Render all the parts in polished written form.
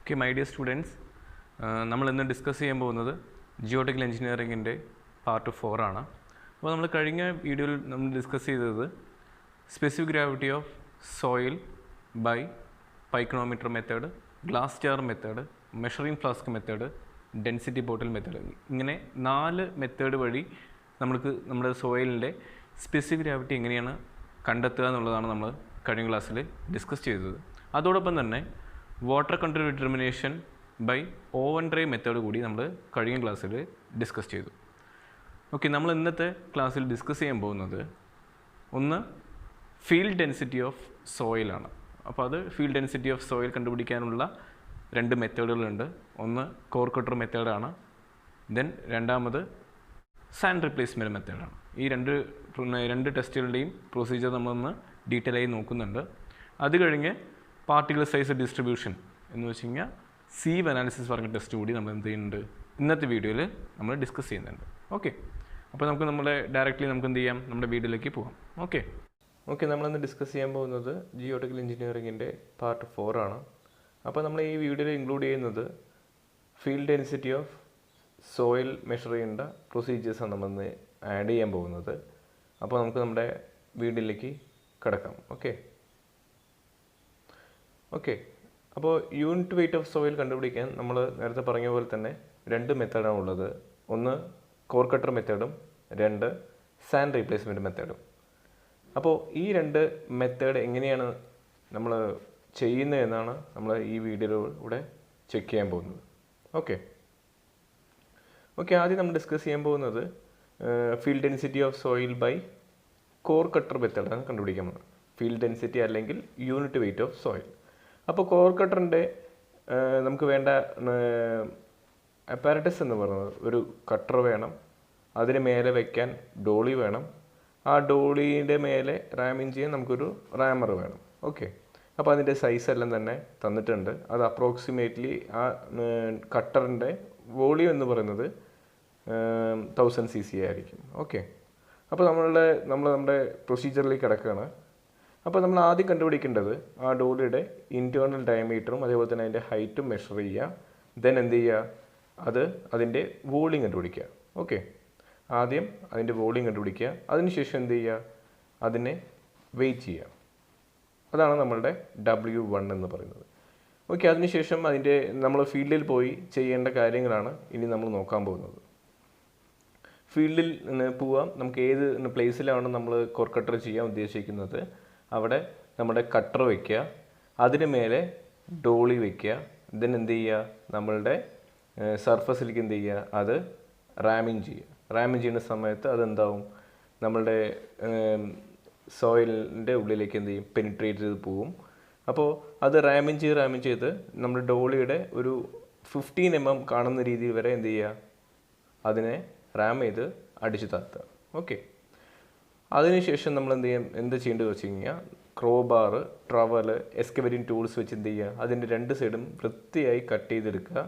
Okay, my dear students, നമ്മൾ ഇന്ന് discuss ചെയ്യാൻ പോകുന്നത് ജിയോടെക്കൽ എഞ്ചിനീയറിംഗിൻ്റെ പാർട്ട് 4 ആണ്. അപ്പോൾ നമ്മൾ കഴിഞ്ഞ വീഡിയോയിൽ നമ്മൾ ഡിസ്കസ് ചെയ്തത് specific gravity of soil by pycnometer method, glass jar method, measuring flask method, density bottle method, ഇങ്ങനെ 4 മെത്തേഡ് വഴി നമുക്ക് നമ്മുടെ സോയിലിൻ്റെ സ്പെസിഫിക് ഗ്രാവിറ്റി എങ്ങനെയാണ് കണ്ടെത്തുക എന്നുള്ളതാണ് നമ്മൾ കഴിഞ്ഞ ക്ലാസ്സിൽ ഡിസ്കസ് ചെയ്തത്. അതോടൊപ്പം തന്നെ water content determination by oven dry method കൂടി നമ്മൾ കഴിഞ്ഞ ക്ലാസ്സിൽ ഡിസ്കസ് ചെയ്തു. ഓക്കെ, നമ്മൾ ഇന്നത്തെ ക്ലാസ്സിൽ ഡിസ്കസ് ചെയ്യാൻ പോകുന്നത് ഒന്ന് ഫീൽഡ് ഡെൻസിറ്റി ഓഫ് സോയിലാണ്. അപ്പോൾ അത് ഫീൽഡ് ഡെൻസിറ്റി ഓഫ് സോയിൽ കണ്ടുപിടിക്കാനുള്ള 2 മെത്തേഡുകളുണ്ട്. ഒന്ന് കോർ കട്ടർ മെത്തേഡാണ്, ദെൻ രണ്ടാമത് സാൻഡ് റിപ്ലേസ്മെൻറ്റ് മെത്തേഡാണ്. ഈ രണ്ട് ടെസ്റ്റുകളുടെയും പ്രൊസീജിയർ നമ്മളൊന്ന് ഡീറ്റെയിൽ ആയി നോക്കുന്നുണ്ട്. അത് കഴിഞ്ഞ് പാർട്ടിക്കിൾ സൈസ് ഡിസ്ട്രിബ്യൂഷൻ എന്ന് വെച്ച് കഴിഞ്ഞാൽ സീവ് അനാലിസിസ് പറഞ്ഞ ടെസ്റ്റ് കൂടി നമ്മൾ എന്ത് ചെയ്യുന്നുണ്ട് ഇന്നത്തെ വീഡിയോയിൽ നമ്മൾ ഡിസ്കസ് ചെയ്യുന്നുണ്ട്. ഓക്കെ, അപ്പോൾ നമുക്ക് ഡയറക്റ്റ്ലി നമുക്ക് എന്ത് ചെയ്യാം, നമ്മുടെ വീഡിയോയിലേക്ക് പോകാം. ഓക്കെ, നമ്മളിന്ന് ഡിസ്കസ് ചെയ്യാൻ പോകുന്നത് ജിയോടെക്കൽ എഞ്ചിനീയറിംഗിൻ്റെ പാർട്ട് 4 ആണ്. അപ്പോൾ നമ്മൾ ഈ വീഡിയോയിൽ ഇൻക്ലൂഡ് ചെയ്യുന്നത് field density of soil measure ചെയ്യേണ്ട പ്രൊസീജിയേഴ്സാണ് നമ്മളിന്ന് ആഡ് ചെയ്യാൻ പോകുന്നത്. അപ്പോൾ നമുക്ക് നമ്മുടെ വീഡിയോയിലേക്ക് കിടക്കാം. ഓക്കെ, അപ്പോൾ യൂണിറ്റ് വെയിറ്റ് ഓഫ് സോയിൽ കണ്ടുപിടിക്കാൻ നമ്മൾ നേരത്തെ പറഞ്ഞ പോലെ തന്നെ 2 മെത്തേഡാണ് ഉള്ളത്. ഒന്ന് കോർ കട്ടർ മെത്തേഡും 2 സാൻഡ് റീപ്ലേസ്മെൻറ്റ് മെത്തേഡും. അപ്പോൾ ഈ 2 മെത്തേഡ് എങ്ങനെയാണ് നമ്മൾ ചെയ്യുന്നത് എന്നാണ് നമ്മൾ ഈ വീഡിയോയിലൂടെ ചെക്ക് ചെയ്യാൻ പോകുന്നത്. ഓക്കെ, ആദ്യം നമ്മൾ ഡിസ്കസ് ചെയ്യാൻ പോകുന്നത് field density of soil by core cutter മെത്തേഡാണ് കണ്ടുപിടിക്കാൻ പോകുന്നത്. ഫീൽഡ് ഡെൻസിറ്റി അല്ലെങ്കിൽ യൂണിറ്റ് വെയിറ്റ് ഓഫ് സോയിൽ. അപ്പോൾ കോർ കട്ടറിൻ്റെ നമുക്ക് വേണ്ട അപ്പാരറ്റസ് എന്ന് പറയുന്നത് ഒരു കട്ടർ വേണം, അതിന് മേലെ വയ്ക്കാൻ ഡോളി വേണം, ആ ഡോളീൻ്റെ മേലെ റാമിങ് ചെയ്യാൻ നമുക്കൊരു റാമർ വേണം. ഓക്കെ, അപ്പോൾ അതിൻ്റെ സൈസ് എല്ലാം തന്നെ തന്നിട്ടുണ്ട്. അത് അപ്രോക്സിമേറ്റ്ലി ആ കട്ടറിൻ്റെ വോളിയം എന്ന് പറയുന്നത് 1000 cc ആയിരിക്കും. ഓക്കെ, അപ്പോൾ നമ്മുടെ പ്രൊസീജിയറിലേക്ക് കിടക്കുകയാണ്. അപ്പോൾ നമ്മൾ ആദ്യം കണ്ടുപിടിക്കേണ്ടത് ആ ഡോളിയുടെ ഇൻറ്റേർണൽ ഡയമീറ്ററും അതേപോലെ തന്നെ അതിൻ്റെ ഹൈറ്റും മെഷർ ചെയ്യുക. ദെൻ എന്ത് ചെയ്യുക, അതിൻ്റെ വോളിയം കണ്ടുപിടിക്കുക. ഓക്കെ, ആദ്യം അതിൻ്റെ വോളിയം കണ്ടുപിടിക്കുക, അതിനുശേഷം എന്ത് ചെയ്യുക, അതിനെ വെയിറ്റ് ചെയ്യുക. അതാണ് നമ്മളുടെ W1 എന്ന് പറയുന്നത്. ഓക്കെ, അതിനുശേഷം നമ്മൾ ഫീൽഡിൽ പോയി ചെയ്യേണ്ട കാര്യങ്ങളാണ് ഇനി നമ്മൾ നോക്കാൻ പോകുന്നത്. ഫീൽഡിൽ പോവാം, നമുക്ക് ഏത് പ്ലേസിലാണ് നമ്മൾ കോർ കട്ടർ ചെയ്യാൻ ഉദ്ദേശിക്കുന്നത് അവിടെ നമ്മുടെ കട്ടർ വയ്ക്കുക, അതിന് മേലെ ഡോളി വയ്ക്കുക. ദെൻ എന്ത് ചെയ്യുക, നമ്മളുടെ സർഫസിലേക്ക് എന്ത് ചെയ്യുക, അത് റാമിങ് ചെയ്യുക. റാമിങ് ചെയ്യുന്ന സമയത്ത് അതെന്താവും, നമ്മളുടെ സോയിലിൻ്റെ ഉള്ളിലേക്ക് എന്ത് ചെയ്യും, പെനിട്രേറ്റ് ചെയ്ത് പോവും. അപ്പോൾ അത് റാമിങ് ചെയ്ത് നമ്മുടെ ഡോളിയുടെ ഒരു 15 mm കാണുന്ന രീതിയിൽ വരെ എന്ത് ചെയ്യുക, അതിനെ റാം ചെയ്ത് അടിച്ചു താത്തുക. ഓക്കെ, അതിനുശേഷം നമ്മൾ എന്ത് ചെയ്യേണ്ടത് വെച്ച് കഴിഞ്ഞാൽ ക്രോബാർ, ട്രവല്, എക്സ്കവേറ്റിംഗ് ടൂൾസ് വെച്ച് എന്ത് ചെയ്യുക, അതിൻ്റെ 2 സൈഡും വൃത്തിയായി കട്ട് ചെയ്തെടുക്കുക.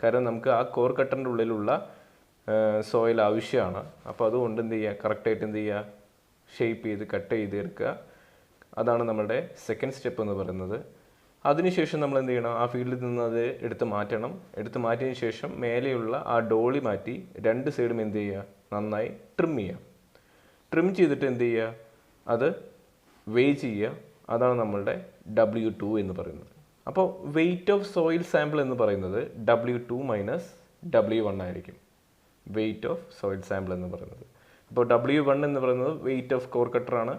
കാരണം നമുക്ക് ആ കോർ കട്ടറിൻ്റെ ഉള്ളിലുള്ള സോയിൽ ആവശ്യമാണ്. അപ്പോൾ അതുകൊണ്ട് എന്ത് ചെയ്യുക, കറക്റ്റായിട്ട് എന്ത് ചെയ്യുക, ഷേപ്പ് ചെയ്ത് കട്ട് ചെയ്തെടുക്കുക. അതാണ് നമ്മുടെ സെക്കൻഡ് സ്റ്റെപ്പ് എന്ന് പറയുന്നത്. അതിനുശേഷം നമ്മൾ എന്ത് ചെയ്യണം, ആ ഫീൽഡിൽ നിന്ന് അത് എടുത്ത് മാറ്റിയതിന് ശേഷം മേലെയുള്ള ആ ഡോളി മാറ്റി 2 സൈഡും എന്ത് ചെയ്യുക, നന്നായി ട്രിം ചെയ്യുക. ട്രിം ചെയ്തിട്ട് എന്ത് ചെയ്യുക, അത് വെയ് ചെയ്യുക. അതാണ് നമ്മളുടെ W2 എന്ന് പറയുന്നത്. അപ്പോൾ വെയിറ്റ് ഓഫ് സോയിൽ സാമ്പിൾ എന്ന് പറയുന്നത് W2 മൈനസ് W1 ആയിരിക്കും. വെയിറ്റ് ഓഫ് സോയിൽ സാമ്പിൾ എന്ന് പറയുന്നത്. അപ്പോൾ W1 എന്ന് പറയുന്നത് വെയിറ്റ് ഓഫ് കോർ കട്ടറാണ്,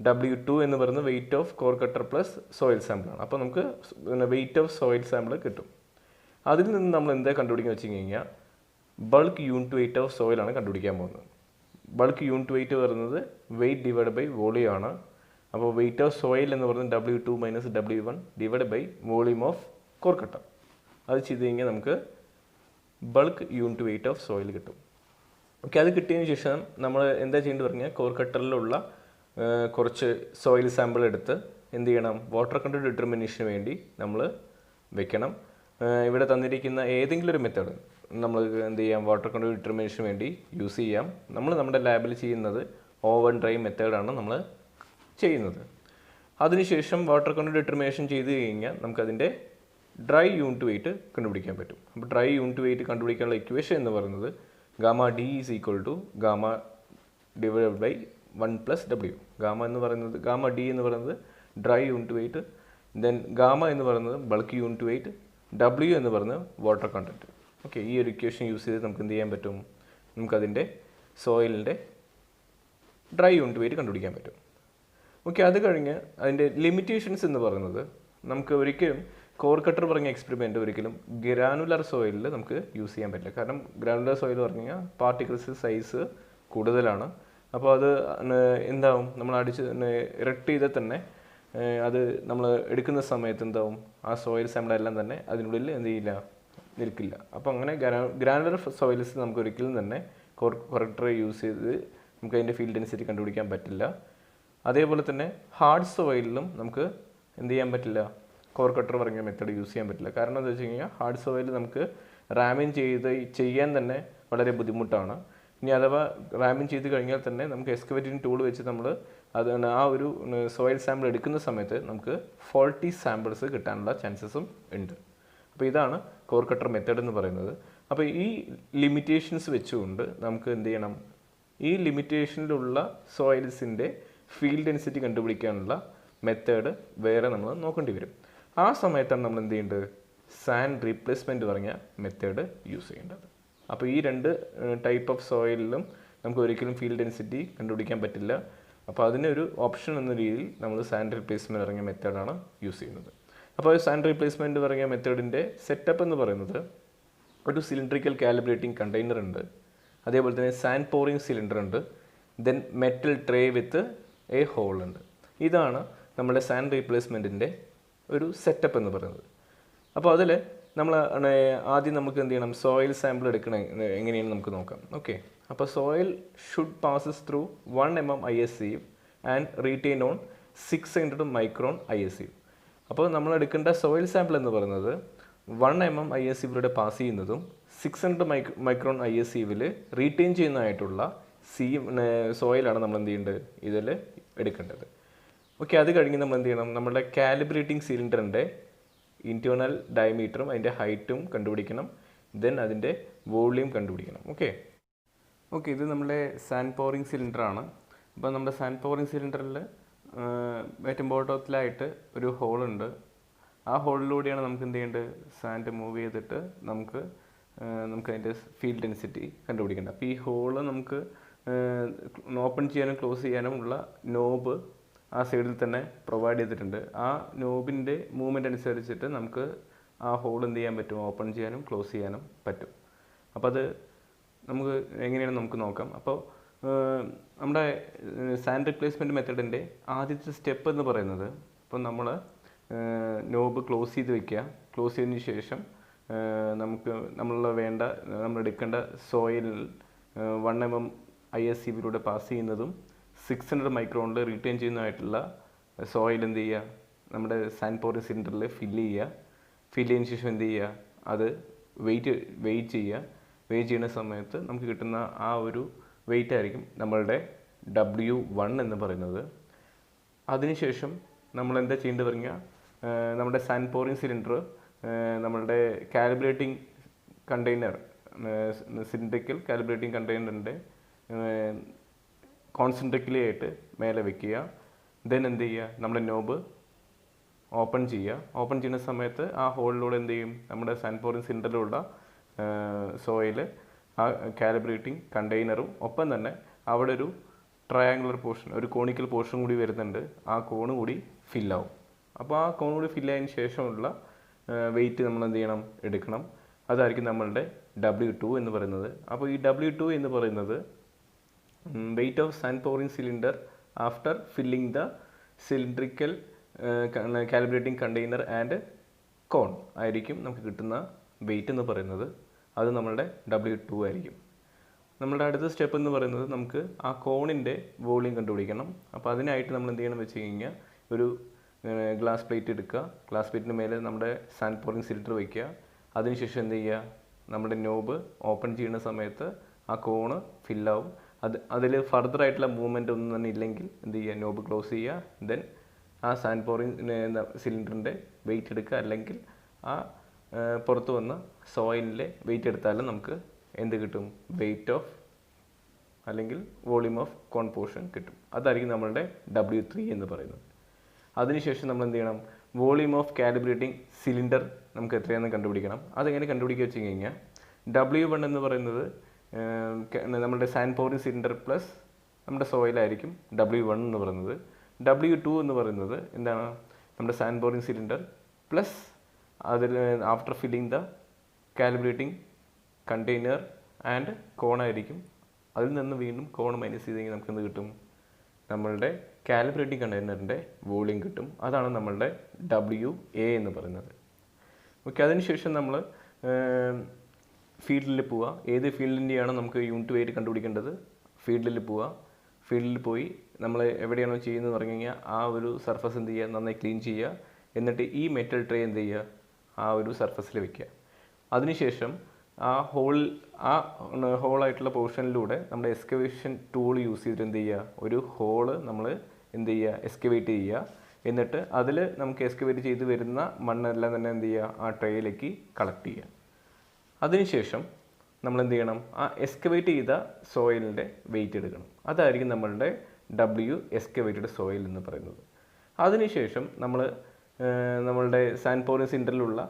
W2 എന്ന് പറയുന്നത് weight of core cutter plus soil സാമ്പിളാണ്. അപ്പോൾ നമുക്ക് വെയിറ്റ് ഓഫ് സോയിൽ സാമ്പിൾ കിട്ടും. അതിൽ നിന്ന് നമ്മൾ എന്താ കണ്ടുപിടിക്കാൻ വെച്ച് കഴിഞ്ഞാൽ ബൾക്ക് യൂണിറ്റ് വെയിറ്റ് ഓഫ് സോയിലാണ് കണ്ടുപിടിക്കാൻ പോകുന്നത്. ബൾക്ക് യൂണിറ്റ് വെയിറ്റ് പറയുന്നത് വെയിറ്റ് ഡിവൈഡ് ബൈ വോളിയം ആണ്. അപ്പോൾ വെയിറ്റ് ഓഫ് സോയിൽ എന്ന് പറയുന്നത് W2 minus W1 divide by volume of core cutter. അത് ചെയ്ത് കഴിഞ്ഞാൽ നമുക്ക് bulk unit weight of soil കിട്ടും. ഓക്കെ, അത് കിട്ടിയതിന് ശേഷം നമ്മൾ എന്താ ചെയ്യേണ്ടത് പറഞ്ഞാൽ കോർ കട്ടറിലുള്ള കുറച്ച് സോയിൽ സാമ്പിൾ എടുത്ത് എന്ത് ചെയ്യണം, വാട്ടർ കണ്ടന്റ് ഡിറ്റർമിനേഷന് വേണ്ടി നമ്മൾ വെക്കണം. ഇവിടെ തന്നിരിക്കുന്ന ഏതെങ്കിലും ഒരു മെത്തേഡ് നമ്മൾ എന്ത് ചെയ്യാം, വാട്ടർ കണ്ടന്റ് ഡിറ്റർമിനേഷന് വേണ്ടി യൂസ് ചെയ്യാം. നമ്മുടെ ലാബിൽ ചെയ്യുന്നത് ഓവൻ ഡ്രൈ മെത്തേഡാണ് നമ്മൾ ചെയ്യുന്നത്. അതിനുശേഷം വാട്ടർ കണ്ടന്റ് ഡിറ്റർമിനേഷൻ ചെയ്ത് കഴിഞ്ഞാൽ നമുക്കതിൻ്റെ ഡ്രൈ യൂണിറ്റ് വെയിറ്റ് കണ്ടുപിടിക്കാൻ പറ്റും. അപ്പോൾ ഡ്രൈ യൂണിറ്റ് വെയിറ്റ് കണ്ടുപിടിക്കാനുള്ള ഇക്വേഷൻ എന്ന് പറയുന്നത് gamma D is equal to gamma divide by 1+W. Gamma D എന്ന് പറയുന്നത് dry unit weight, then gamma എന്ന് പറയുന്നത് ബൾക്ക് യൂണിറ്റ് വെയിറ്റ്, W എന്ന് പറയുന്നത് വാട്ടർ കണ്ടൻറ്റ്. ഓക്കെ, ഈ ഒരു ഇക്വേഷൻ യൂസ് ചെയ്ത് നമുക്ക് എന്ത് ചെയ്യാൻ പറ്റും? നമുക്കതിൻ്റെ സോയിലിൻ്റെ ഡ്രൈ യൂണിറ്റ് വെയിറ്റ് കണ്ടുപിടിക്കാൻ പറ്റും. ഓക്കെ, അത് കഴിഞ്ഞ് അതിൻ്റെ ലിമിറ്റേഷൻസ് എന്ന് പറയുന്നത് നമുക്ക് ഒരിക്കലും കോർ കട്ടർ പറഞ്ഞ എക്സ്പെരിമെൻറ്റ് ഒരിക്കലും ഗ്രാനുലർ സോയിലിൽ നമുക്ക് യൂസ് ചെയ്യാൻ പറ്റില്ല. കാരണം ഗ്രാനുലർ സോയിൽ പറഞ്ഞു കഴിഞ്ഞാൽ പാർട്ടിക്കിൾസ് സൈസ് കൂടുതലാണ്. അപ്പോൾ അത് എന്താവും, നമ്മൾ ഇറക്ട് ചെയ്താൽ തന്നെ അത് നമ്മൾ എടുക്കുന്ന സമയത്ത് എന്താവും, ആ സോയിൽ സാമ്പിളെല്ലാം തന്നെ അതിനുള്ളിൽ എന്ത് ചെയ്യില്ല, നിൽക്കില്ല. അപ്പോൾ അങ്ങനെ ഗ്രാനുലർ സോയിൽസ് നമുക്ക് ഒരിക്കലും തന്നെ കോർ യൂസ് ചെയ്ത് നമുക്ക് അതിൻ്റെ ഫീൽഡ് ഡെൻസിറ്റി കണ്ടുപിടിക്കാൻ പറ്റില്ല. അതേപോലെ തന്നെ ഹാർഡ് സോയിലിലും നമുക്ക് എന്ത് ചെയ്യാൻ പറ്റില്ല, കോർ കട്ടർ പറഞ്ഞ മെത്തേഡ് യൂസ് ചെയ്യാൻ പറ്റില്ല. കാരണം എന്താ വെച്ച് കഴിഞ്ഞാൽ ഹാർഡ് സോയിൽ നമുക്ക് റാമിങ് ചെയ്യാൻ തന്നെ വളരെ ബുദ്ധിമുട്ടാണ്. ഇനി അഥവാ റാമിങ് ചെയ്ത് കഴിഞ്ഞാൽ തന്നെ നമുക്ക് എക്സ്കവേറ്റിംഗ് ടൂൾ വെച്ച് നമ്മൾ ആ ഒരു സോയിൽ സാമ്പിൾ എടുക്കുന്ന സമയത്ത് നമുക്ക് ഫോൾട്ടി സാമ്പിൾസ് കിട്ടാനുള്ള ചാൻസസും ഉണ്ട്. അപ്പോൾ ഇതാണ് കോർ കട്ടർ മെത്തേഡ് എന്ന് പറയുന്നത്. അപ്പോൾ ഈ ലിമിറ്റേഷൻസ് വെച്ചുകൊണ്ട് നമുക്ക് എന്ത് ചെയ്യണം, ഈ ലിമിറ്റേഷനിലുള്ള സോയിൽസിൻ്റെ ഫീൽഡ് ഡെൻസിറ്റി കണ്ടുപിടിക്കാനുള്ള മെത്തേഡ് വേറെ നമ്മൾ നോക്കേണ്ടി വരും. ആ സമയത്താണ് നമ്മൾ എന്ത് ചെയ്യേണ്ടത്, സാൻഡ് റീപ്ലേസ്മെൻറ്റ് പറഞ്ഞ മെത്തേഡ് യൂസ് ചെയ്യേണ്ടത്. അപ്പോൾ ഈ രണ്ട് ടൈപ്പ് ഓഫ് സോയിലിലും നമുക്ക് ഒരിക്കലും ഫീൽഡ് ഡെൻസിറ്റി കണ്ടുപിടിക്കാൻ പറ്റില്ല. അപ്പോൾ അതിനൊരു ഓപ്ഷൻ എന്ന രീതിയിൽ നമ്മൾ സാൻഡ് റീപ്ലേസ്മെൻറ്റ് ഇറങ്ങിയ മെത്തേഡാണ് യൂസ് ചെയ്യുന്നത്. അപ്പോൾ സാൻഡ് റീപ്ലേസ്മെൻറ്റ് പറയുന്ന മെത്തേഡിൻ്റെ സെറ്റപ്പ് എന്ന് പറയുന്നത് ഒരു സിലിണ്ടറിക്കൽ കാലിബ്രേറ്റിംഗ് കണ്ടെയ്നർ ഉണ്ട്, അതേപോലെ തന്നെ സാൻഡ് പോറിങ് സിലിണ്ടർ ഉണ്ട്, then metal tray with a hole ഉണ്ട്. ഇതാണ് നമ്മുടെ സാൻഡ് റീപ്ലേസ്മെൻറ്റിൻ്റെ ഒരു സെറ്റപ്പ് എന്ന് പറയുന്നത്. അപ്പോൾ അതിൽ നമ്മൾ ആദ്യം നമുക്ക് എന്ത് ചെയ്യണം, സോയിൽ സാമ്പിൾ എടുക്കണം എങ്ങനെയാണ് നമുക്ക് നോക്കാം. ഓക്കെ, അപ്പോൾ soil should passes through 1 mm ISCF and retain on 600 micron ISCF. അപ്പോൾ നമ്മൾ എടുക്കേണ്ട സോയിൽ സാമ്പിൾ എന്ന് പറയുന്നത് 1 mm ISCFിലൂടെ പാസ് ചെയ്യുന്നതും 600 മൈക്രോൺ ISCFിൽ റീറ്റെയിൻ ചെയ്യുന്നതായിട്ടുള്ള സോയിലാണ് നമ്മൾ എന്ത് ചെയ്യേണ്ടത്, ഇതിൽ എടുക്കേണ്ടത്. ഓക്കെ, അത് കഴിഞ്ഞ് നമ്മൾ എന്ത് ചെയ്യണം, നമ്മുടെ കാലിബ്രേറ്റിംഗ് സിലിണ്ടറിൻ്റെ ഇൻറ്റേർണൽ ഡയമീറ്ററും അതിൻ്റെ ഹൈറ്റും കണ്ടുപിടിക്കണം, ദെൻ അതിൻ്റെ വോളിയം കണ്ടുപിടിക്കണം. ഓക്കെ, ഇത് നമ്മുടെ സാൻഡ് പോറിങ് സിലിണ്ടറാണ്. അപ്പോൾ നമ്മുടെ സാൻഡ് പോറിങ് സിലിണ്ടറിൽ ഏറ്റവും ബോട്ടത്തിലായിട്ട് ഒരു ഹോളുണ്ട്. ആ ഹോളിലൂടെയാണ് നമുക്ക് എന്ത് ചെയ്യേണ്ടത്, സാൻഡ് മൂവ് ചെയ്തിട്ട് നമുക്ക് അതിൻ്റെ ഫീൽഡ് ഡെൻസിറ്റി കണ്ടുപിടിക്കേണ്ടത്. അപ്പോൾ ഈ ഹോള് നമുക്ക് ഓപ്പൺ ചെയ്യാനും ക്ലോസ് ചെയ്യാനും ഉള്ള നോബ് ആ സൈഡിൽ തന്നെ പ്രൊവൈഡ് ചെയ്തിട്ടുണ്ട്. ആ നോബിൻ്റെ മൂവ്മെൻ്റ് അനുസരിച്ചിട്ട് നമുക്ക് ആ ഹോൾ എന്ത് ചെയ്യാൻ പറ്റും, ഓപ്പൺ ചെയ്യാനും ക്ലോസ് ചെയ്യാനും പറ്റും. അപ്പോൾ അത് നമുക്ക് എങ്ങനെയാണ് നമുക്ക് നോക്കാം. അപ്പോൾ നമ്മുടെ സാൻഡ് റീപ്ലേസ്മെൻറ്റ് മെത്തേഡിൻ്റെ ആദ്യത്തെ സ്റ്റെപ്പ് എന്ന് പറയുന്നത്, ഇപ്പോൾ നമ്മൾ നോബ് ക്ലോസ് ചെയ്ത് വയ്ക്കുക. ക്ലോസ് ചെയ്തതിന് ശേഷം നമ്മൾ എടുക്കേണ്ട സോയിലിൽ 1 mm ISCFിലൂടെ പാസ് ചെയ്യുന്നതും 600 മൈക്രോണിൽ റീറ്റെയിൻ ചെയ്യുന്നതായിട്ടുള്ള സോയിൽ എന്ത് ചെയ്യുക, നമ്മുടെ സാൻഡ് പോറിങ് സിലിണ്ടറിൽ ഫില്ല് ചെയ്തതിന് ശേഷം എന്ത് ചെയ്യുക, അത് വെയിറ്റ് ചെയ്യുന്ന സമയത്ത് നമുക്ക് കിട്ടുന്ന ആ ഒരു വെയിറ്റ് ആയിരിക്കും നമ്മളുടെ W1 എന്ന് പറയുന്നത്. അതിനുശേഷം നമ്മൾ എന്താ ചെയ്യേണ്ടത് പറഞ്ഞാൽ, നമ്മുടെ സാൻഡ് പോറിങ് സിലിണ്ടർ നമ്മളുടെ കാലിബ്രേറ്റിംഗ് കണ്ടെയ്നർ, സിലിണ്ടറിക്കൽ കാലിബ്രേറ്റിംഗ് കണ്ടെയ്നറിൻ്റെ കോൺസെൻട്രിക്കലി ആയിട്ട് മേലെ വെക്കുക. ദെൻ എന്ത് ചെയ്യുക, നമ്മുടെ നോബ് ഓപ്പൺ ചെയ്യുന്ന സമയത്ത് ആ ഹോളിലൂടെ എന്ത് ചെയ്യും, നമ്മുടെ സാൻഡ് പോറിങ് സിലിണ്ടറിലുള്ള സോയിൽ ആ കാലിബ്രേറ്റിംഗ് കണ്ടെയ്നറും ഒപ്പം തന്നെ അവിടെ ഒരു ട്രയാങ്കുലർ പോർഷൻ, ഒരു കോണിക്കൽ പോർഷൻ കൂടി വരുന്നുണ്ട്. ആ കോണ് കൂടി ഫില്ലാവും. അപ്പോൾ ആ കോൺ കൂടി ഫില്ലായതിന് ശേഷമുള്ള വെയിറ്റ് നമ്മൾ എന്ത് ചെയ്യണം, എടുക്കണം. അതായിരിക്കും നമ്മളുടെ W2 എന്ന് പറയുന്നത്. അപ്പോൾ ഈ W2 എന്ന് പറയുന്നത് weight of sand pouring cylinder after filling the cylindrical calibrating container and cone ആയിരിക്കും നമുക്ക് കിട്ടുന്ന വെയിറ്റ് എന്ന് പറയുന്നത്. അത് നമ്മളുടെ W2 ആയിരിക്കും. നമ്മളുടെ അടുത്ത സ്റ്റെപ്പ് എന്ന് പറയുന്നത് നമുക്ക് ആ കോണിൻ്റെ വോളിയം കണ്ടുപിടിക്കണം. അപ്പോൾ അതിനായിട്ട് നമ്മൾ എന്ത് ചെയ്യണം വെച്ച് കഴിഞ്ഞാൽ, ഒരു ഗ്ലാസ് പ്ലേറ്റ് എടുക്കുക. ഗ്ലാസ് പ്ലേറ്റിന് മേലെ നമ്മുടെ സാൻഡ് പോറിങ് സിലിണ്ടർ വയ്ക്കുക. അതിനുശേഷം എന്ത് ചെയ്യുക, നമ്മുടെ നോബ് ഓപ്പൺ ചെയ്യുന്ന സമയത്ത് ആ കോണ് ഫില്ലാവും. അതിൽ ഫർദർ ആയിട്ടുള്ള മൂവ്മെൻ്റ് ഒന്നും തന്നെ ഇല്ലെങ്കിൽ എന്ത് ചെയ്യുക, നോബ് ക്ലോസ് ചെയ്യുക. ദെൻ ആ സാൻഡ് പോറിങ് സിലിണ്ടറിൻ്റെ വെയിറ്റ് എടുക്കുക, അല്ലെങ്കിൽ ആ പുറത്ത് വന്ന സോയിലിലെ വെയിറ്റ് എടുത്താലും നമുക്ക് എന്ത് കിട്ടും? വെയിറ്റ് ഓഫ് അല്ലെങ്കിൽ വോളിയം ഓഫ് കോൺ പോർഷൻ കിട്ടും. അതായിരിക്കും നമ്മളുടെ W3 എന്ന് പറയുന്നത്. അതിനുശേഷം നമ്മൾ എന്ത് ചെയ്യണം? വോളിയം ഓഫ് കാലിബ്രേറ്റിംഗ് സിലിണ്ടർ നമുക്ക് എത്രയാണെന്ന് കണ്ടുപിടിക്കണം. അതെങ്ങനെ കണ്ടുപിടിക്കുക വെച്ച് കഴിഞ്ഞാൽ W1 എന്ന് പറയുന്നത് നമ്മുടെ സാൻഡ് പൗറിംഗ് സിലിണ്ടർ പ്ലസ് നമ്മുടെ സോയിലായിരിക്കും W1 എന്ന് പറയുന്നത്. W2 എന്ന് പറയുന്നത് എന്താണ്? നമ്മുടെ സാൻഡ് പൗറിംഗ് സിലിണ്ടർ പ്ലസ് അതിൽ after filling the calibrating container and കോണായിരിക്കും. അതിൽ നിന്ന് വീണ്ടും കോൺ മൈനസ് ചെയ്തെങ്കിൽ നമുക്ക് എന്ത് കിട്ടും? നമ്മളുടെ കാലിബ്രേറ്റിംഗ് കണ്ടെയ്നറിൻ്റെ വോളിയം കിട്ടും. അതാണ് നമ്മളുടെ WA എന്ന് പറയുന്നത്. ഓക്കെ, അതിനുശേഷം നമ്മൾ ഫീൽഡിൽ പോവുക. ഏത് ഫീൽഡിൻ്റെയാണ് നമുക്ക് യൂണിറ്റ് വെയിറ്റ് കണ്ടുപിടിക്കേണ്ടത്? ഫീൽഡിൽ പോവുക. ഫീൽഡിൽ പോയി നമ്മൾ എവിടെയാണോ ചെയ്യുന്നത് പറഞ്ഞു കഴിഞ്ഞാൽ ആ ഒരു സർഫസ് എന്ത് ചെയ്യുക? നന്നായി ക്ലീൻ ചെയ്യുക. എന്നിട്ട് ഈ മെറ്റൽ ട്രേ എന്ത് ചെയ്യുക? ആ ഒരു സർഫസിൽ വെക്കുക. അതിനുശേഷം ആ ഹോളായിട്ടുള്ള പോർഷനിലൂടെ നമ്മുടെ എക്സ്കവേഷൻ ടൂൾ യൂസ് ചെയ്തിട്ട് എന്ത് ചെയ്യുക? ഒരു ഹോള് നമ്മൾ എന്ത് ചെയ്യുക? എക്സ്കവേറ്റ് ചെയ്യുക. എന്നിട്ട് അതിൽ നമുക്ക് എക്സ്കവേറ്റ് ചെയ്ത് വരുന്ന മണ്ണെല്ലാം തന്നെ എന്ത് ചെയ്യുക? ആ ട്രേയിലേക്ക് കളക്ട് ചെയ്യുക. അതിനുശേഷം നമ്മൾ എന്ത് ചെയ്യണം? ആ എക്സ്കവേറ്റ് ചെയ്ത സോയിലിൻ്റെ വെയിറ്റ് എടുക്കണം. അതായിരിക്കും നമ്മളുടെ W എക്സ്കവേറ്റഡ് സോയിൽ എന്ന് പറയുന്നത്. അതിനുശേഷം നമ്മളുടെ സാൻഡ് പൗറിംഗ് സിലിണ്ടറിലുള്ള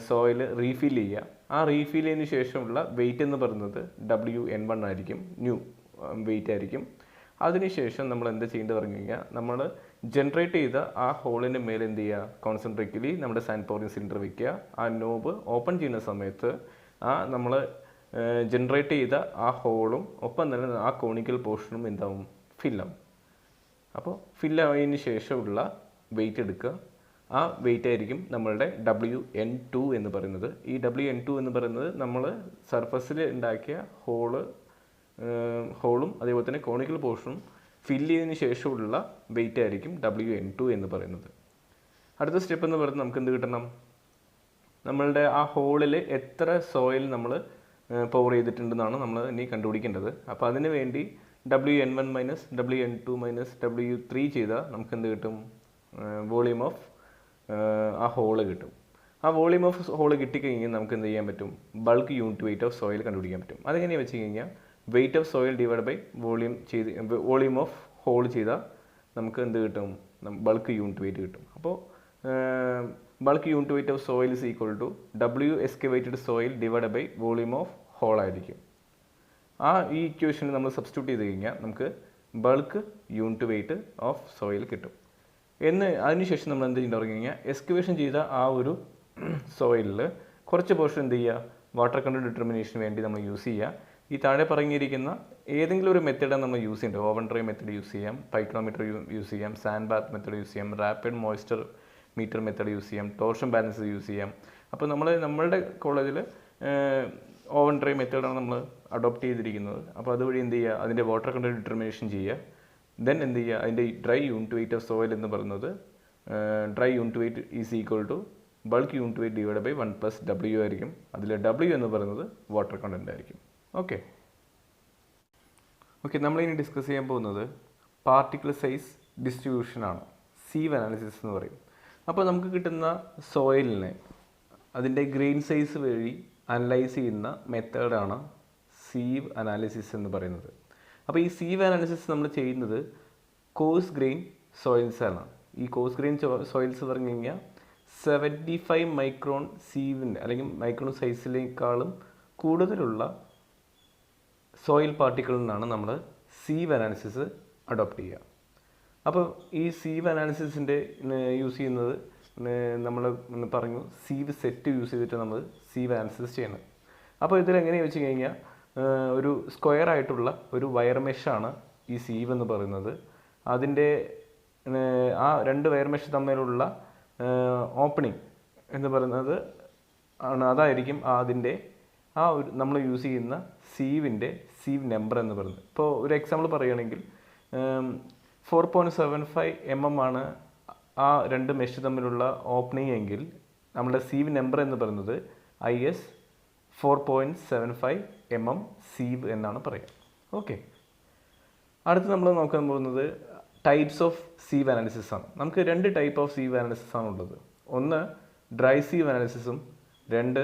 സോയിൽ റീഫിൽ ചെയ്യുക. ആ റീഫിൽ ചെയ്തതിന് ശേഷമുള്ള വെയിറ്റ് എന്ന് പറയുന്നത് WN1 ആയിരിക്കും, ന്യൂ വെയിറ്റ് ആയിരിക്കും. അതിനുശേഷം നമ്മൾ എന്ത് ചെയ്യേണ്ടത് പറഞ്ഞു കഴിഞ്ഞാൽ നമ്മൾ ജനറേറ്റ് ചെയ്ത ആ ഹോളിൻ്റെ മേലെ എന്ത് ചെയ്യുക? കോൺസെൻട്രേറ്റ്ലി നമ്മുടെ സാൻഡ് പൗറിംഗ് സിലിണ്ടർ വയ്ക്കുക. ആ നോബ് ഓപ്പൺ ചെയ്യുന്ന സമയത്ത് നമ്മൾ ജനറേറ്റ് ചെയ്ത ആ ഹോളും ഒപ്പം തന്നെ ആ കോണിക്കൽ പോർഷനും എന്താവും? ഫില്ലാവും. അപ്പോൾ ഫില്ലായതിന് ശേഷമുള്ള വെയിറ്റ് എടുക്കുക. ആ വെയിറ്റ് ആയിരിക്കും നമ്മളുടെ WN2 എന്ന് പറയുന്നത്. ഈ WN2 എന്ന് പറയുന്നത് നമ്മൾ സർഫസിൽ ഉണ്ടാക്കിയ ഹോളും അതേപോലെ തന്നെ കോണിക്കൽ പോർഷനും ഫില്ല് ചെയ്തതിന് ശേഷമുള്ള വെയിറ്റ് ആയിരിക്കും WN2 എന്ന് പറയുന്നത്. അടുത്ത സ്റ്റെപ്പ് എന്ന് പറയുന്നത് നമുക്ക് എന്ത് കിട്ടണം? നമ്മളുടെ ആ ഹോളിൽ എത്ര സോയിൽ നമ്മൾ പവർ ചെയ്തിട്ടുണ്ടെന്നാണ് നമ്മൾ ഇനി കണ്ടുപിടിക്കേണ്ടത്. അപ്പോൾ അതിന് വേണ്ടി WN1 minus WN2 minus W3 ചെയ്താൽ നമുക്ക് എന്ത് കിട്ടും? വോളിയം ഓഫ് ആ ഹോള് കിട്ടും. ആ വോളിയം ഓഫ് ഹോള് കിട്ടിക്കഴിഞ്ഞാൽ നമുക്ക് എന്ത് ചെയ്യാൻ പറ്റും? Bulk unit weight of soil കണ്ടുപിടിക്കാൻ പറ്റും. അതെങ്ങനെയാണ് വെച്ച് കഴിഞ്ഞാൽ weight of soil divide by volume of hole ചെയ്താൽ നമുക്ക് എന്ത് കിട്ടും? ബൾക്ക് യൂണിറ്റ് വെയിറ്റ് കിട്ടും. അപ്പോൾ bulk unit weight of soil is equal to W excavated soil divide by volume of hole ആയിരിക്കും. ഈ ഇക്വേഷനിൽ നമ്മൾ സബ്സ്റ്റിറ്റ്യൂട്ട് ചെയ്ത് കഴിഞ്ഞാൽ നമുക്ക് bulk unit weight of soil കിട്ടും. അതിനുശേഷം നമ്മൾ എന്ത് ചെയ്യേണ്ടി പറഞ്ഞു കഴിഞ്ഞാൽ എക്സ്കവേഷൻ ചെയ്ത ആ ഒരു സോയിലിൽ കുറച്ച് പോർഷൻ എന്ത് ചെയ്യുക? വാട്ടർ കണ്ടന്റ് ഡിറ്റർമിനേഷന് വേണ്ടി നമ്മൾ യൂസ് ചെയ്യുക. ഈ താഴെ പറഞ്ഞിരിക്കുന്ന ഏതെങ്കിലും ഒരു മെത്തേഡാണ് നമ്മൾ യൂസ് ചെയ്യേണ്ടത്. ഓവൻ ഡ്രൈ മെത്തേഡ് യൂസ് ചെയ്യാം, പൈക്രോമീറ്റർ യൂസ് ചെയ്യാം, സാൻഡ് ബാത്ത് മെത്തേഡ് യൂസ് ചെയ്യാം, rapid moisture metre method use ചെയ്യാം, ടോർഷൻ ബാലൻസ് യൂസ് ചെയ്യാം. അപ്പോൾ നമ്മളുടെ കോളേജിൽ ഓവൻ ഡ്രൈ മെത്തേഡാണ് നമ്മൾ അഡോപ്റ്റ് ചെയ്തിരിക്കുന്നത്. അപ്പോൾ അതുവഴി എന്ത് ചെയ്യുക? അതിൻ്റെ വാട്ടർ കണ്ടന്റ് ഡിറ്റർമിനേഷൻ ചെയ്യുക. ദെൻ എന്ത് ചെയ്യുക? അതിൻ്റെ dry unit weight of soil എന്ന് പറയുന്നത് dry unit weight is equal to bulk unit weight divide by 1 plus W ആയിരിക്കും. അതിൽ W എന്ന് പറയുന്നത് വാട്ടർ കണ്ടന്റ് ആയിരിക്കും. ഓക്കെ, നമ്മളിനി ഡിസ്കസ് ചെയ്യാൻ പോകുന്നത് പാർട്ടിക്കിൾ സൈസ് ഡിസ്ട്രിബ്യൂഷനാണ്. സീവ് അനാലിസിസ് എന്ന് പറയും. അപ്പോൾ നമുക്ക് കിട്ടുന്ന സോയിലിനെ അതിൻ്റെ ഗ്രെയിൻ സൈസ് വഴി അനലൈസ് ചെയ്യുന്ന മെത്തേഡാണ് സീവ് അനാലിസിസ് എന്ന് പറയുന്നത്. അപ്പോൾ ഈ സീവ് അനാലിസിസ് നമ്മൾ ചെയ്യുന്നത് കോഴ്സ് ഗ്രെയിൻ സോയിൽസാണ്. ഈ കോഴ്സ് ഗ്രെയിൻ സോയിൽസ് പറഞ്ഞു കഴിഞ്ഞാൽ 75 മൈക്രോൺ സീവിൻ്റെ അല്ലെങ്കിൽ മൈക്രോൺ സൈസിനേക്കാളും കൂടുതലുള്ള സോയിൽ പാർട്ടിക്കിളിൽ നിന്നാണ് നമ്മൾ സീവ് അനാലിസിസ് അഡോപ്റ്റ് ചെയ്യുക. അപ്പോൾ ഈ സീവ് അനാലിസിസിൻ്റെ യൂസ് ചെയ്യുന്നത് നമ്മൾ പറഞ്ഞു സീവ് സെറ്റ് യൂസ് ചെയ്തിട്ട് നമ്മൾ സീവ് അനാലിസിസ് ചെയ്യണം. അപ്പോൾ ഇതിലെങ്ങനെയാണെന്ന് വെച്ച് കഴിഞ്ഞാൽ ഒരു സ്ക്വയർ ആയിട്ടുള്ള ഒരു വയർ മെഷാണ് ഈ സീവ് എന്ന് പറയുന്നത്. അതിൻ്റെ ആ രണ്ട് വയർ മെഷ് തമ്മിലുള്ള ഓപ്പണിംഗ് എന്ന് പറയുന്നത് അതായിരിക്കും അതിൻ്റെ ഒരു നമ്മൾ യൂസ് ചെയ്യുന്ന സീവ് നമ്പർ എന്ന് പറയുന്നത്. ഇപ്പോൾ ഒരു എക്സാമ്പിൾ പറയുകയാണെങ്കിൽ 4.75 mm ആണ് ആ രണ്ട് മെഷ് തമ്മിലുള്ള ഓപ്പണിംഗ് എങ്കിൽ നമ്മുടെ സീവ് നമ്പർ എന്ന് പറയുന്നത് IS 4.75 mm സീവ് എന്നാണ് പറയുക. ഓക്കെ, അടുത്ത് നമ്മൾ നോക്കാൻ പോകുന്നത് ടൈപ്സ് ഓഫ് സീവ് അനാലിസിസ് ആണ്. നമുക്ക് രണ്ട് ടൈപ്പ് ഓഫ് സീവ് അനാലിസിസ് ആണ് ഉള്ളത്. ഒന്ന് ഡ്രൈ സീവ് അനാലിസിസും 2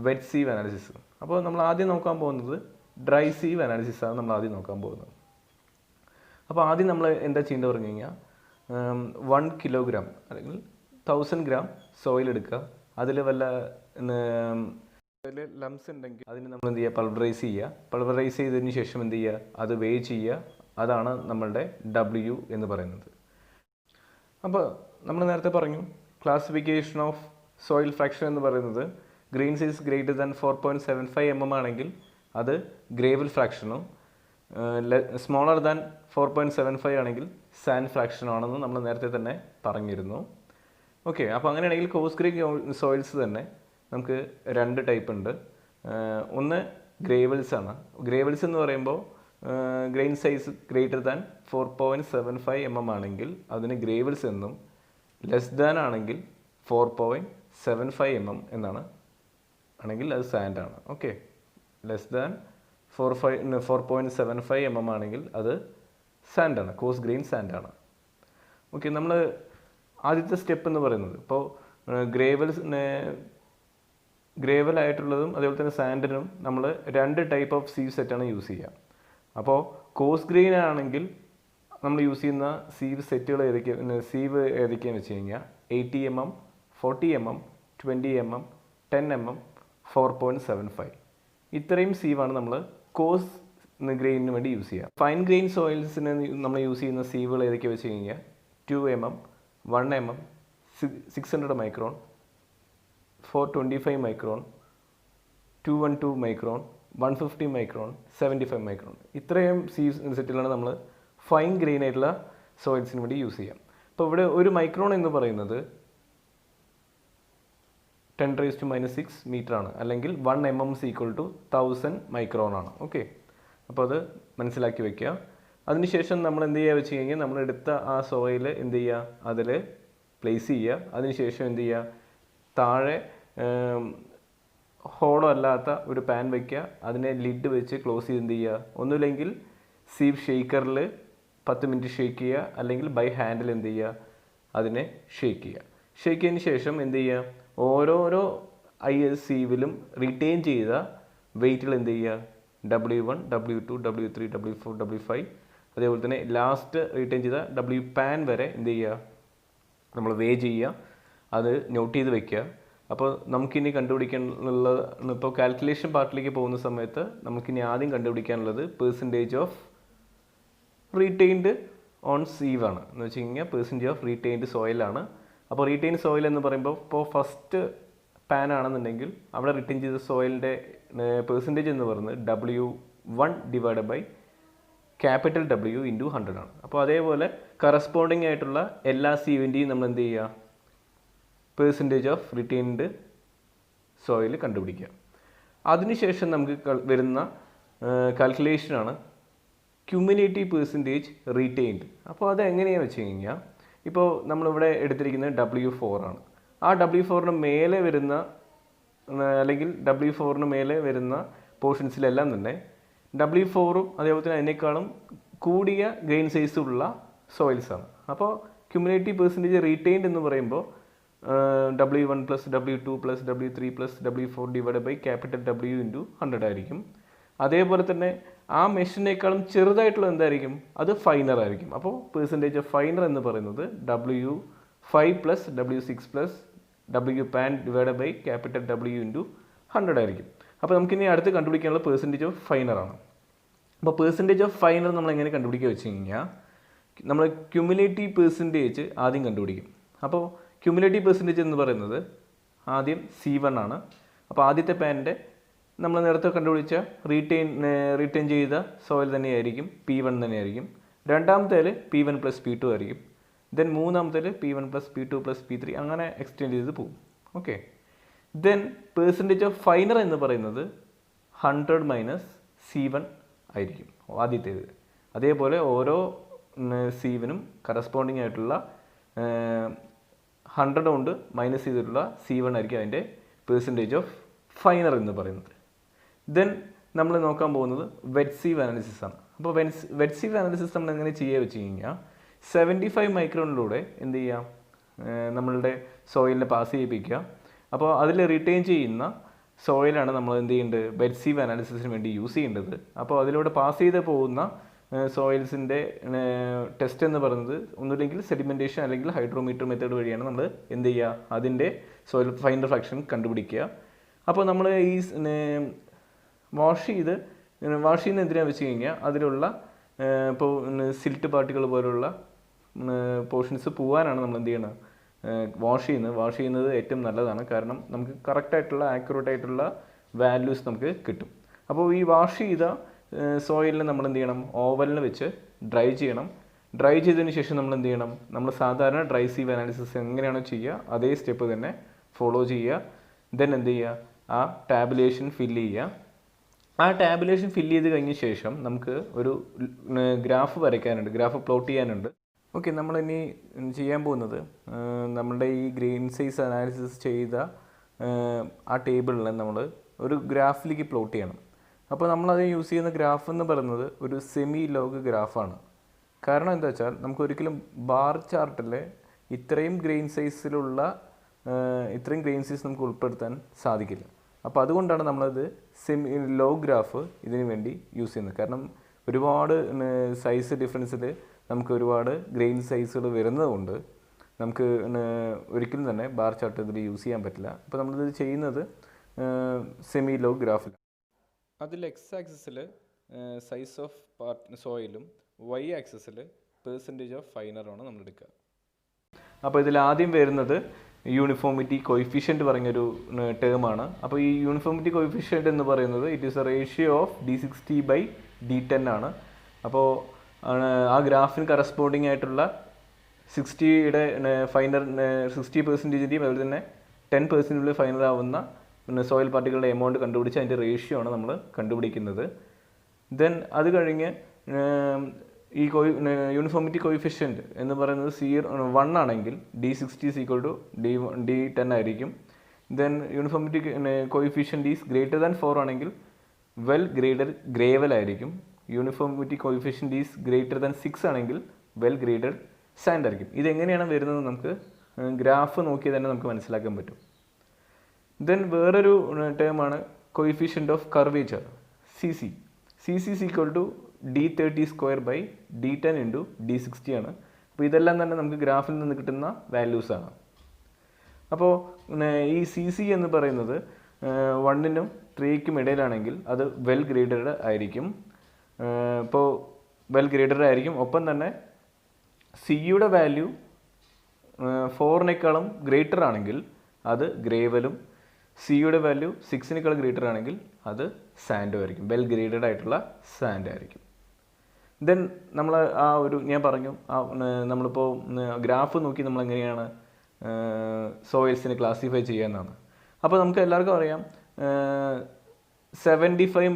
വെറ്റ് സീവ് അനാലിസിസും. അപ്പോൾ നമ്മൾ ആദ്യം നോക്കാൻ പോകുന്നത് ഡ്രൈ സീവ് അനാലിസിസാണ് നമ്മൾ ആദ്യം നോക്കാൻ പോകുന്നത്. അപ്പോൾ ആദ്യം നമ്മൾ എന്താ ചെയ്യേണ്ടത് പറഞ്ഞു കഴിഞ്ഞാൽ 1 കിലോഗ്രാം അല്ലെങ്കിൽ 1000 ഗ്രാം സോയിൽ എടുക്കുക. അതിൽ വല്ല ലംസ് ഉണ്ടെങ്കിൽ അതിന് നമ്മൾ എന്ത് ചെയ്യുക, പൾവറൈസ് ചെയ്യുക. പൾവറൈസ് ചെയ്തതിന് ശേഷം എന്ത് ചെയ്യുക, അത് വേ ചെയ്യുക. അതാണ് നമ്മളുടെ W എന്ന് പറയുന്നത്. അപ്പോൾ നമ്മൾ നേരത്തെ പറഞ്ഞു ക്ലാസിഫിക്കേഷൻ ഓഫ് സോയിൽ ഫ്രാക്ഷൻ എന്ന് പറയുന്നത് grain size greater than 4.75 mm ആണെങ്കിൽ അത് ഗ്രേവൽ ഫ്രാക്ഷനും, സ്മോളർ ദാൻ 4.75 ആണെങ്കിൽ സാൻഡ് ഫ്രാക്ഷൻ ആണെന്ന് നമ്മൾ നേരത്തെ തന്നെ പറഞ്ഞിരുന്നു. ഓക്കെ, അപ്പോൾ അങ്ങനെയാണെങ്കിൽ കോഴ്സ് ഗ്രെയിൻ സോയിൽസ് തന്നെ നമുക്ക് 2 ടൈപ്പ് ഉണ്ട്. ഒന്ന് ഗ്രേവൽസ് ആണ്. ഗ്രേവൽസ് എന്ന് പറയുമ്പോൾ grain size greater than 4.75 mm ആണെങ്കിൽ അതിന് ഗ്രേവൽസ് എന്നും, ലെസ് ദാൻ ആണെങ്കിൽ 4.75 mm എന്നാണ് ആണെങ്കിൽ അത് സാൻഡ് ആണ്. ഓക്കെ, ലെസ് ദാൻ 4.75 mm ആണെങ്കിൽ അത് സാൻഡ് ആണ്, കോഴ്സ് ഗ്രെയിൻ സാൻഡ് ആണ്. ഓക്കെ, നമ്മൾ ആദ്യത്തെ സ്റ്റെപ്പ് എന്ന് പറയുന്നത് ഇപ്പോൾ ഗ്രേവൽ ആയിട്ടുള്ളതും അതേപോലെ തന്നെ സാൻഡിനും നമ്മൾ 2 ടൈപ്പ് ഓഫ് സീവ് സെറ്റാണ് യൂസ് ചെയ്യുക. അപ്പോൾ കോഴ്സ് ഗ്രെയിൻ ആണെങ്കിൽ നമ്മൾ യൂസ് ചെയ്യുന്ന സീവ് സെറ്റുകൾ ഏതൊക്കെയാണെന്ന് വെച്ച് കഴിഞ്ഞാൽ 80 mm, 40 mm, 20 mm, 10 mm, 4.75 ഇത്രയും സീവാണ് നമ്മൾ കോഴ്സ് ഗ്രെയിനിന് വേണ്ടി യൂസ് ചെയ്യുക. ഫൈൻ ഗ്രെയിൻ സോയിൽസിന് നമ്മൾ യൂസ് ചെയ്യുന്ന സീവുകൾ ഏതൊക്കെയാണെന്ന് വെച്ച് കഴിഞ്ഞാൽ 2 mm, 1 mm, 600 micron, 425 micron, 212 micron, 150 micron, 75 micron ഇത്രയും സീവ് സെറ്റിലാണ് നമ്മൾ ഫൈൻ ഗ്രെയിൻ ആയിട്ടുള്ള സോയിൽസിന് വേണ്ടി യൂസ് ചെയ്യാം. അപ്പോൾ ഇവിടെ ഒരു മൈക്രോൺ എന്ന് പറയുന്നത് 10⁻⁻⁶ മീറ്റർ ആണ്, അല്ലെങ്കിൽ 1 mm = 1000 മൈക്രോൺ ആണ്. ഓക്കെ, അപ്പോൾ അത് മനസ്സിലാക്കി വെക്കുക. അതിനുശേഷം നമ്മൾ എന്ത് ചെയ്യുക വെച്ച് കഴിഞ്ഞാൽ നമ്മൾ എടുത്ത ആ സോയിൽ എന്ത് ചെയ്യുക, അതിൽ പ്ലേസ് ചെയ്യുക. അതിനുശേഷം എന്ത് ചെയ്യുക, താഴെ ഹോളോ അല്ലാത്ത ഒരു പാൻ വയ്ക്കുക. അതിനെ ലിഡ് വെച്ച് ക്ലോസ് ചെയ്ത് എന്ത് ചെയ്യുക, ഒന്നുമില്ലെങ്കിൽ സീവ് ഷെയ്ക്കറിൽ 10 മിനിറ്റ് ഷേക്ക് ചെയ്യുക, അല്ലെങ്കിൽ ബൈ ഹാൻഡിൽ എന്ത് ചെയ്യുക, അതിനെ ഷേക്ക് ചെയ്യുക. ഷേക്ക് ചെയ്തതിന് ശേഷം എന്ത് ചെയ്യുക, ഓരോരോ സീവിലും റിറ്റെയിൻ ചെയ്ത വെയിറ്റുകൾ എന്ത് ചെയ്യുക, W1, W2, W3, W4, W5 അതേപോലെ തന്നെ ലാസ്റ്റ് റിറ്റെയിൻ ചെയ്ത WPAN വരെ എന്ത് ചെയ്യുക, നമ്മൾ വേ ചെയ്യുക. അത് നോട്ട് ചെയ്ത് വെക്കുക. അപ്പോൾ നമുക്കിനി കണ്ടുപിടിക്കാനുള്ളത്, ഇപ്പോൾ കാൽക്കുലേഷൻ പാർട്ടിലേക്ക് പോകുന്ന സമയത്ത് നമുക്കിനി ആദ്യം കണ്ടുപിടിക്കാനുള്ളത് percentage of retained on sieve ആണ്. എന്ന് വെച്ച് കഴിഞ്ഞാൽ പെർസെൻറ്റേജ് ഓഫ് റീറ്റെയിൻഡ് സോയിലാണ്. അപ്പോൾ റീറ്റെയിൻ സോയിൽ എന്ന് പറയുമ്പോൾ ഇപ്പോൾ ഫസ്റ്റ് പാൻ ആണെന്നുണ്ടെങ്കിൽ അവിടെ റിട്ടേൺ ചെയ്ത സോയിലിൻ്റെ പെർസെൻറ്റേജ് എന്ന് പറയുന്നത് W1 ഡിവൈഡ് ബൈ W × 100 ആണ്. അപ്പോൾ അതേപോലെ കറസ്പോണ്ടിങ് ആയിട്ടുള്ള എല്ലാ സീവിൻ്റെയും നമ്മൾ എന്ത് ചെയ്യുക, പെർസെൻറ്റേജ് ഓഫ് റിറ്റെയിൻഡ് സോയിൽ കണ്ടുപിടിക്കുക. അതിനുശേഷം നമുക്ക് വരുന്ന കാൽക്കുലേഷനാണ് ക്യുമുലേറ്റീവ് പെർസെൻറ്റേജ് റീറ്റെയിൻഡ്. അപ്പോൾ അത് എങ്ങനെയാണെന്ന് വെച്ച് കഴിഞ്ഞാൽ, ഇപ്പോൾ നമ്മളിവിടെ എടുത്തിരിക്കുന്നത് W4 ആണ്. ആ W4 മേലെ വരുന്ന അല്ലെങ്കിൽ W4 മേലെ വരുന്ന പോർഷൻസിലെല്ലാം തന്നെ W4ഉം അതേപോലെ തന്നെ അതിനേക്കാളും കൂടിയ ഗ്രെയിൻ സൈസുള്ള സോയിൽസാണ്. അപ്പോൾ ക്യുമുലേറ്റീവ് പെർസെൻറ്റേജ് റീറ്റെയിൻഡ് എന്ന് പറയുമ്പോൾ W1 + W2 + W3 + W4 divide by W × 100 ആയിരിക്കും. അതേപോലെ തന്നെ ആ മെഷിനേക്കാളും ചെറുതായിട്ടുള്ള എന്തായിരിക്കും, അത് ഫൈനർ ആയിരിക്കും. അപ്പോൾ പെർസെൻറ്റേജ് ഓഫ് ഫൈനർ എന്ന് പറയുന്നത് W5 + W6 + WPAN divide by W × 100 ആയിരിക്കും. അപ്പോൾ നമുക്കിനി അടുത്ത് കണ്ടുപിടിക്കാനുള്ള പെർസെൻറ്റേജ് ഓഫ് ഫൈനർ ആണ്. അപ്പോൾ പെർസെൻറ്റേജ് ഓഫ് ഫൈനർ നമ്മൾ എങ്ങനെ കണ്ടുപിടിക്കുക വെച്ച് കഴിഞ്ഞാൽ, നമ്മൾ ക്യുമുലേറ്റീവ് പെർസെൻറ്റേജ് ആദ്യം കണ്ടുപിടിക്കും. അപ്പോൾ ക്യുമുലേറ്റീവ് പെർസെൻറ്റേജ് എന്ന് പറയുന്നത് ആദ്യം C1 ആണ്. അപ്പോൾ ആദ്യത്തെ പാനിൻ്റെ നമ്മൾ നേരത്തെ കണ്ടുപിടിച്ച റീറ്റെയിൻ ചെയ്ത സോയിൽ തന്നെയായിരിക്കും, P1 തന്നെയായിരിക്കും. രണ്ടാമത്തേൽ P1 + P2 ആയിരിക്കും. ദെൻ മൂന്നാമത്തേൽ P1 + P2 + P3 അങ്ങനെ എക്സ്റ്റെൻഡ് ചെയ്ത് പോകും. Okay, then percentage of finer എന്ന് പറയുന്നത് 100 - C1 ആയിരിക്കും ആദ്യത്തേത്. അതേപോലെ ഓരോ സീവിനും കറസ്പോണ്ടിങ് ആയിട്ടുള്ള 100 കൊണ്ട് മൈനസ് ചെയ്തിട്ടുള്ള C1 ആയിരിക്കും അതിൻ്റെ പെർസെൻറ്റേജ് ഓഫ് ഫൈനർ എന്ന് പറയുന്നത്. ദെൻ നമ്മൾ നോക്കാൻ പോകുന്നത് വെറ്റ് സീവ് അനാലിസിസ് ആണ്. അപ്പോൾ വെറ്റ് സീവ് അനാലിസിസ് നമ്മൾ എങ്ങനെ ചെയ്യുക വെച്ച് കഴിഞ്ഞാൽ, 75 മൈക്രോണിലൂടെ എന്ത് ചെയ്യാം, നമ്മളുടെ സോയിലിനെ പാസ് ചെയ്യിപ്പിക്കുക. അപ്പോൾ അതിൽ റിട്ടേൺ ചെയ്യുന്ന സോയിലാണ് നമ്മൾ എന്ത് ചെയ്യേണ്ടത് ബെഡ് സീവ് അനാലിസിസിന് വേണ്ടി യൂസ് ചെയ്യേണ്ടത്. അപ്പോൾ അതിലൂടെ പാസ് ചെയ്ത് പോകുന്ന സോയിൽസിൻ്റെ ടെസ്റ്റ് എന്ന് പറയുന്നത് ഒന്നുമില്ലെങ്കിൽ സെഡിമെൻറ്റേഷൻ അല്ലെങ്കിൽ ഹൈഡ്രോമീറ്റർ മെത്തേഡ് വഴിയാണ് നമ്മൾ എന്ത് ചെയ്യുക അതിൻ്റെ സോയിൽ ഫൈനൽ ഫ്രാക്ഷൻ കണ്ടുപിടിക്കുക. അപ്പോൾ നമ്മൾ ഈ വാഷ് ചെയ്യുന്ന എന്തിനാണെന്ന് വെച്ച് കഴിഞ്ഞാൽ അതിലുള്ള ഇപ്പോൾ സിൽട്ട് പാർട്ടികൾ പോലുള്ള പോർഷൻസ് പോകാനാണ് നമ്മൾ എന്ത് ചെയ്യണം വാഷ് ചെയ്യുന്നത് ഏറ്റവും നല്ലതാണ്. കാരണം നമുക്ക് കറക്റ്റായിട്ടുള്ള ആക്യുറേറ്റ് ആയിട്ടുള്ള വാല്യൂസ് നമുക്ക് കിട്ടും. അപ്പോൾ ഈ വാഷ് ചെയ്ത സോയിലിനെ നമ്മൾ എന്ത് ചെയ്യണം ഓവലിൽ വെച്ച് ഡ്രൈ ചെയ്യണം. ഡ്രൈ ചെയ്തതിന് ശേഷം നമ്മൾ എന്ത് ചെയ്യണം നമ്മൾ സാധാരണ ഡ്രൈ സീവ് അനാലിസിസ് എങ്ങനെയാണോ ചെയ്യുക അതേ സ്റ്റെപ്പ് തന്നെ ഫോളോ ചെയ്യുക. ദെൻ എന്ത് ചെയ്യുക ആ ടാബുലേഷൻ ഫില്ല് ചെയ്യുക. ആ ടാബുലേഷൻ ഫില്ല് ചെയ്ത് കഴിഞ്ഞ ശേഷം നമുക്ക് ഒരു ഗ്രാഫ് വരയ്ക്കാനുണ്ട്, ഗ്രാഫ് പ്ലോട്ട് ചെയ്യാനുണ്ട്. ഓക്കെ, നമ്മളിനി ചെയ്യാൻ പോകുന്നത് നമ്മളുടെ ഈ ഗ്രെയിൻ സൈസ് അനാലിസിസ് ചെയ്ത ആ ടേബിളിൽ നമ്മൾ ഒരു ഗ്രാഫിലേക്ക് പ്ലോട്ട് ചെയ്യണം. അപ്പോൾ നമ്മളത് യൂസ് ചെയ്യുന്ന ഗ്രാഫ് എന്ന് പറയുന്നത് ഒരു സെമി ലോഗ് ഗ്രാഫാണ്. കാരണം എന്താ വെച്ചാൽ നമുക്ക് ഒരിക്കലും ബാർ ചാർട്ടിൽ ഇത്രയും ഗ്രെയിൻ സൈസ് നമുക്ക് ഉൾപ്പെടുത്താൻ സാധിക്കില്ല. അപ്പോൾ അതുകൊണ്ടാണ് നമ്മളത് സെമി ലോഗ് ഗ്രാഫ് ഇതിന് വേണ്ടി യൂസ് ചെയ്യുന്നത്. കാരണം ഒരുപാട് സൈസ് ഡിഫറൻസിൽ നമുക്ക് ഒരുപാട് ഗ്രെയിൻ സൈസുകൾ വരുന്നതുകൊണ്ട് നമുക്ക് ഒരിക്കലും തന്നെ ബാർ ചാർട്ട് ഇതിൽ യൂസ് ചെയ്യാൻ പറ്റില്ല. അപ്പോൾ നമ്മളിത് ചെയ്യുന്നത് സെമി ലോഗ് ഗ്രാഫിലാണ്. അതിൽ എക്സ് ആക്സിസിൽ സൈസ് ഓഫ് സോയിലും വൈ ആക്സിസിൽ പെർസെൻറ്റേജ് ഓഫ് ഫൈനറാണ് നമ്മൾ എടുക്കുക. അപ്പോൾ ഇതിൽ ആദ്യം വരുന്നത് യൂണിഫോമിറ്റി കോയിഫിഷ്യൻറ്റ് പറഞ്ഞൊരു ടേമാണ്. അപ്പോൾ ഈ യൂണിഫോമിറ്റി കോയിഫിഷ്യൻറ്റ് എന്ന് പറയുന്നത് it is A ratio of D60/D10 ആണ്. അപ്പോൾ ആ ഗ്രാഫിന് കറസ്പോണ്ടിങ് ആയിട്ടുള്ള 60യുടെ ഫൈനർ 60%-ൻ്റെയും അതുപോലെ തന്നെ 10% ഫൈനർ ആവുന്ന സോയിൽ പാർട്ടികളുടെ എമൗണ്ട് കണ്ടുപിടിച്ച് അതിൻ്റെ റേഷ്യോ ആണ് നമ്മൾ കണ്ടുപിടിക്കുന്നത്. ദെൻ അത് കഴിഞ്ഞ് ഈ യൂണിഫോമിറ്റി കോയിഫിഷ്യൻറ്റ് എന്ന് പറയുന്നത് 1 ആണെങ്കിൽ D60 = D10 ആയിരിക്കും. Then uniformity coefficient is greater than 4 ആണെങ്കിൽ വെൽ ഗ്രേഡഡ് ഗ്രേവൽ ആയിരിക്കും. Uniformity coefficient is greater than 6 ആണെങ്കിൽ വെൽ ഗ്രേഡഡ് സാൻഡ് ആയിരിക്കും. ഇതെങ്ങനെയാണ് വരുന്നത് നമുക്ക് ഗ്രാഫ് നോക്കിയാൽ തന്നെ നമുക്ക് മനസ്സിലാക്കാൻ പറ്റും. ദെൻ വേറൊരു ടേമാണ് coefficient of curvature CC = D30² / D10 × D60 ആണ്. അപ്പോൾ ഇതെല്ലാം തന്നെ നമുക്ക് ഗ്രാഫിൽ നിന്ന് കിട്ടുന്ന വാല്യൂസാണ്. അപ്പോൾ ഈ CC എന്ന് പറയുന്നത് 1നും 3ക്കും ഇടയിലാണെങ്കിൽ അത് വെൽ ഗ്രേഡഡ് ആയിരിക്കും. ഇപ്പോൾ വെൽ ഗ്രേഡഡ് ആയിരിക്കും. ഒപ്പം തന്നെ സിയുടെ വാല്യൂ 4-നേക്കാളും ഗ്രേറ്റർ ആണെങ്കിൽ അത് ഗ്രേവലും സിയുടെ വാല്യൂ 6-നേക്കാളും ഗ്രേറ്റർ ആണെങ്കിൽ അത് സാൻഡും ആയിരിക്കും. വെൽ ഗ്രേഡഡ് ആയിട്ടുള്ള സാൻഡ് ആയിരിക്കും. ദെൻ നമ്മൾ ഞാൻ പറഞ്ഞു നമ്മളിപ്പോൾ ഗ്രാഫ് നോക്കി നമ്മൾ എങ്ങനെയാണ് സോയിൽസിനെ ക്ലാസിഫൈ ചെയ്യാമെന്നാണ്. അപ്പോൾ നമുക്ക് എല്ലാവർക്കും അറിയാം 75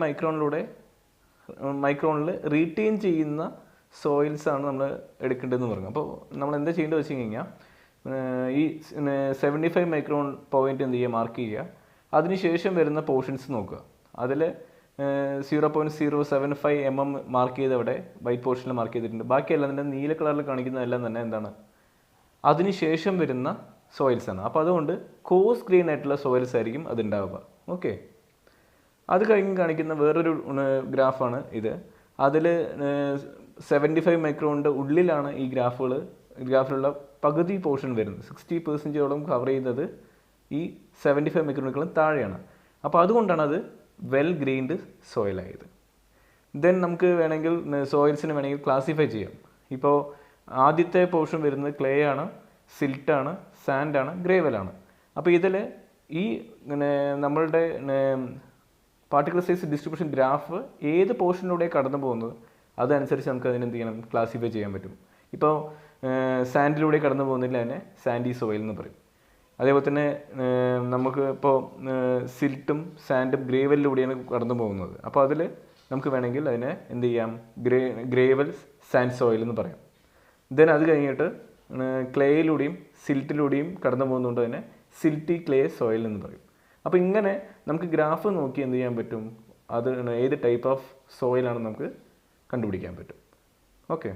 മൈക്രോണിൽ റീറ്റെയിൻ ചെയ്യുന്ന സോയിൽസാണ് നമ്മൾ എടുക്കേണ്ടതെന്ന് പറഞ്ഞു. അപ്പോൾ നമ്മൾ എന്താ ചെയ്യേണ്ടത് വെച്ച് കഴിഞ്ഞാൽ ഈ 75 മൈക്രോൺ പോയിന്റ് എന്ത് ചെയ്യുക മാർക്ക് ചെയ്യുക. അതിനുശേഷം വരുന്ന പോർഷൻസ് നോക്കുക. അതിൽ 0.075 mm മാർക്ക് ചെയ്തവിടെ വൈറ്റ് പോർഷനിൽ മാർക്ക് ചെയ്തിട്ടുണ്ട്. ബാക്കിയെല്ലാം തന്നെ നീല കളറിൽ കാണിക്കുന്നതെല്ലാം തന്നെ എന്താണ് അതിനുശേഷം വരുന്ന സോയിൽസാണ്. അപ്പോൾ അതുകൊണ്ട് കോഴ്സ് ഗ്രെയിൻ ആയിട്ടുള്ള സോയിൽസ് ആയിരിക്കും അതുണ്ടാവുക. ഓക്കെ, അത് കഴിഞ്ഞ് കാണിക്കുന്ന വേറൊരു ഗ്രാഫാണ് ഇത്. അതിൽ 75 മൈക്രോണിൻ്റെ ഉള്ളിലാണ് ഈ ഗ്രാഫിലുള്ള പകുതി പോർഷൻ വരുന്നത്. 60% കവർ ചെയ്യുന്നത് ഈ 75 മൈക്രോണിനേക്കാളും താഴെയാണ്. അപ്പോൾ അതുകൊണ്ടാണ് അത് വെൽ ഗ്രെയിൻഡ് സോയിലായത്. ദെൻ നമുക്ക് വേണമെങ്കിൽ സോയിൽസിന് വേണമെങ്കിൽ ക്ലാസിഫൈ ചെയ്യാം. ഇപ്പോൾ ആദ്യത്തെ പോർഷൻ വരുന്നത് ക്ലേ ആണ്, സിൽട്ടാണ്, സാൻഡാണ്, ഗ്രേവലാണ്. അപ്പോൾ ഇതിൽ ഈ നമ്മളുടെ പാർട്ടിക്കിൾ സൈസ് ഡിസ്ട്രിബ്യൂഷൻ ഗ്രാഫ് ഏത് പോർഷനിലൂടെ കടന്നു പോകുന്നത് അതനുസരിച്ച് നമുക്ക് അതിനെന്ത് ചെയ്യണം ക്ലാസിഫൈ ചെയ്യാൻ പറ്റും. ഇപ്പോൾ സാൻഡിലൂടെ കടന്നു പോകുന്നില്ല അതിനെ സാൻഡി സോയിൽ എന്ന് പറയും. അതേപോലെ തന്നെ നമുക്ക് ഇപ്പോൾ സിൽട്ടും സാൻഡും ഗ്രേവലിലൂടെയാണ് കടന്നു പോകുന്നത്. അപ്പോൾ അതിൽ നമുക്ക് വേണമെങ്കിൽ അതിനെ എന്ത് ചെയ്യാം ഗ്രേവൽ സാൻഡ് സോയിൽ എന്ന് പറയാം. ദെൻ അത് കഴിഞ്ഞിട്ട് ക്ലേയിലൂടെയും സിൽട്ടിലൂടെയും കടന്നു പോകുന്നതുകൊണ്ട് തന്നെ സിൽട്ടി ക്ലേ സോയിൽ എന്ന് പറയും. അപ്പോൾ ഇങ്ങനെ നമുക്ക് ഗ്രാഫ് നോക്കി എന്ത് ചെയ്യാൻ പറ്റും അത് ഏത് ടൈപ്പ് ഓഫ് സോയിലാണെന്ന് നമുക്ക് കണ്ടുപിടിക്കാൻ പറ്റും. ഓക്കെ.